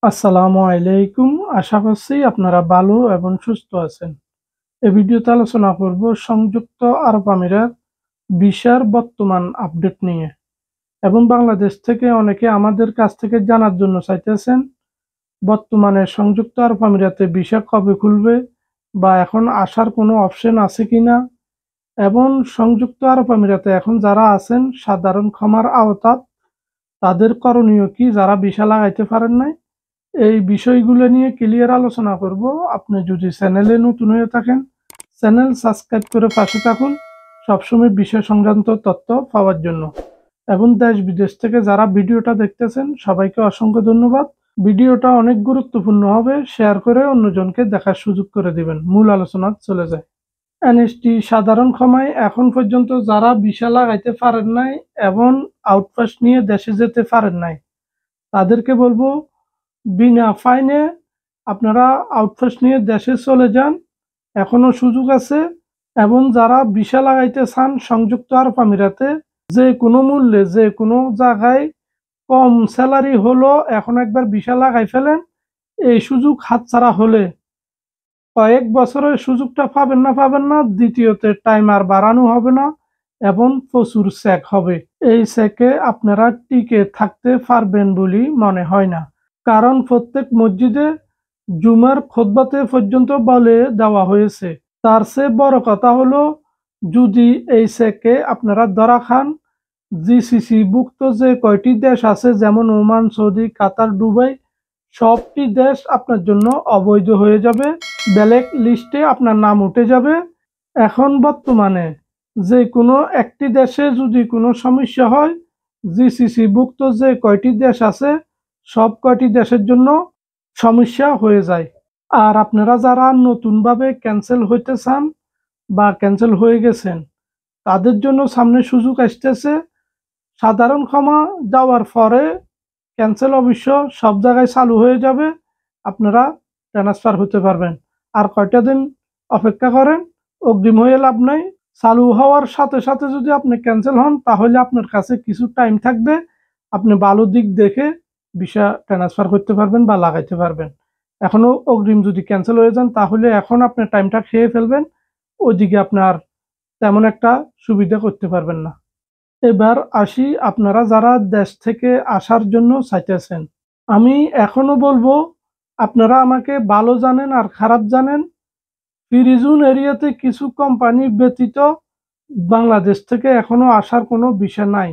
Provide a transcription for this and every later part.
আসসালামু আলাইকুম। আশা করছি আপনারা ভালো এবং সুস্থ আছেন। এই ভিডিওতে আলোচনা করব সংযুক্ত আরব আমিরাত ভিসার বর্তমান আপডেট নিয়ে এবং বাংলাদেশ থেকে অনেকে আমাদের কাছ থেকে জানার জন্য চাইতেছেন বর্তমানে সংযুক্ত আরব আমিরাতে ভিসা কবে খুলবে বা এখন আসার কোনো অপশন আছে কিনা এবং সংযুক্ত আরব আমিরাতে এখন যারা আছেন সাধারণ ক্ষমার আওতায় তাদের করণীয় কি যারা ভিসা লাগাইতে পারেন নাই। এই বিষয়গুলো নিয়ে ক্লিয়ার আলোচনা করব। আপনি যদি চ্যানেলে নতুন হয়ে থাকেন চ্যানেল সাবস্ক্রাইব করে পাশে থাকুন সবসময় বিষয় সংক্রান্ত তথ্য পাওয়ার জন্য। এবং দেশ বিদেশ থেকে যারা ভিডিওটা দেখতেছেন সবাইকে অসংখ্য ধন্যবাদ। ভিডিওটা অনেক গুরুত্বপূর্ণ হবে, শেয়ার করে অন্যজনকে দেখার সুযোগ করে দিবেন। মূল আলোচনা চলে যায়। এনএসটি সাধারণ ক্ষমায় এখন পর্যন্ত যারা ভিসা লাগাইতে পারেন নাই এবং আউটপাস নিয়ে দেশে যেতে পারেন নাই তাদেরকে বলবো বিনা ফাইনে আপনারা আউটপাস নিয়ে দেশে চলে যান, এখনো সুযোগ আছে। এবং যারা ভিসা লাগাইতে চান সংযুক্ত আরব আমিরাতে যে কোনো মূল্যে যে কোনো জায়গায় কম স্যালারি হলো এখন একবার ভিসা লাগাই ফেলেন। এই সুযোগ হাতছাড়া হলে কয়েক বছরের সুযোগটা পাবেন না, দ্বিতীয়তে টাইম আর বাড়ানো হবে না এবং প্রচুর চেক হবে। এই চেকে আপনারা টিকে থাকতে পারবেন বলে মনে হয় না, কারণ প্রত্যেক মসজিদে জুমার খুতবাতে পর্যন্ত বলে দেওয়া হয়েছে। তার চেয়ে বড় কথা হলো যদি এই চেকে আপনারা ধরা খান, জিসিসি ভুক্ত যে কয়টি দেশ আছে যেমন ওমান, সৌদি, কাতার, দুবাই সবটি দেশ আপনার জন্য অবৈধ হয়ে যাবে, ব্ল্যাক লিস্টে আপনার নাম উঠে যাবে। এখন বর্তমানে যে কোনো একটি দেশে যদি কোনো সমস্যা হয় জিসিসি ভুক্ত যে কয়টি দেশ আছে সব কয়টি দেশের জন্য সমস্যা হয়ে যায়। আর আপনারা যারা নতুনভাবে ক্যান্সেল হইতে চান বা ক্যান্সেল হয়ে গেছেন তাদের জন্য সামনে সুযোগ আসতেছে। সাধারণ ক্ষমা যাওয়ার পরে ক্যান্সেল অবশ্য সব জায়গায় চালু হয়ে যাবে, আপনারা ট্রান্সফার হতে পারবেন। আর কয়টা দিন অপেক্ষা করেন, অগ্রিম হয়ে লাভ নাই। চালু হওয়ার সাথে সাথে যদি আপনি ক্যান্সেল হন তাহলে আপনার কাছে কিছু টাইম থাকবে, আপনি ভালো দিক দেখে ভিসা ট্রান্সফার করতে পারবেন বা লাগাইতে পারবেন। এখনো অগ্রিম যদি ক্যান্সেল হয়ে যান তাহলে এখন আপনার টাইমটা খেয়ে ফেলবেন, ওইদিকে আপনার তেমন একটা সুবিধা করতে পারবেন না। এবার আসি আপনারা যারা দেশ থেকে আসার জন্য চাইতেছেন, আমি এখনো বলবো আপনারা আমাকে ভালো জানেন আর খারাপ জানেন, ফ্রি জোন এরিয়াতে কিছু কোম্পানি ব্যতীত বাংলাদেশ থেকে এখনো আসার কোনো বিষয় নাই।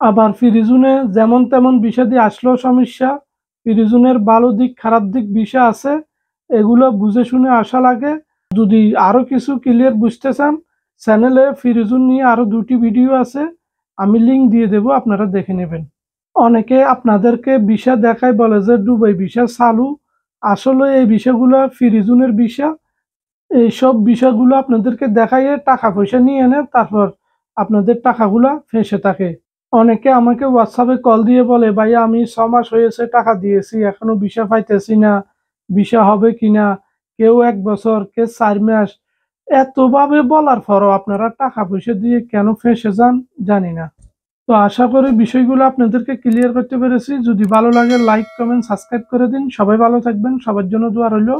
আবার ফ্রি জোনে যেমন তেমন ভিসা দিয়ে আসলেও সমস্যা। ফ্রি জোনের ভালো দিক খারাপ দিক ভিসা আছে, এগুলো বুঝে শুনে আসা লাগে। যদি আরো কিছু ক্লিয়ার বুঝতে চান চ্যানেলে ফ্রি জোন নিয়ে আরো 2টি ভিডিও আছে, আমি লিঙ্ক দিয়ে দেব, আপনারা দেখে নেবেন। অনেকে আপনাদেরকে ভিসা দেখায় বলে যে দুবাই ভিসা চালু, আসলে এই ভিসাগুলো ফ্রি জোনের ভিসা। এইসব বিষয়গুলো আপনাদেরকে দেখাইয়ে টাকা পয়সা নিয়ে এনে তারপর আপনাদের টাকাগুলা ফেঁসে থাকে। অনেকে আমাকে হোয়াটসঅ্যাপে কল দিয়ে বলে ভাইয়া আমি 6 মাস হয়েছে টাকা দিয়েছি এখনো ভিসা পাইতেছি না, ভিসা হবে কিনা। কেউ 1 বছর, কেউ 4 মাস। এতভাবে বলার পরও আপনারা টাকা পয়সা দিয়ে কেন ফেঁসে যান জানি না। তো আশা করি বিষয়গুলো আপনাদেরকে ক্লিয়ার করতে পেরেছি। যদি ভালো লাগে লাইক, কমেন্ট, সাবস্ক্রাইব করে দিন। সবাই ভালো থাকবেন, সবার জন্য দোয়া রইল।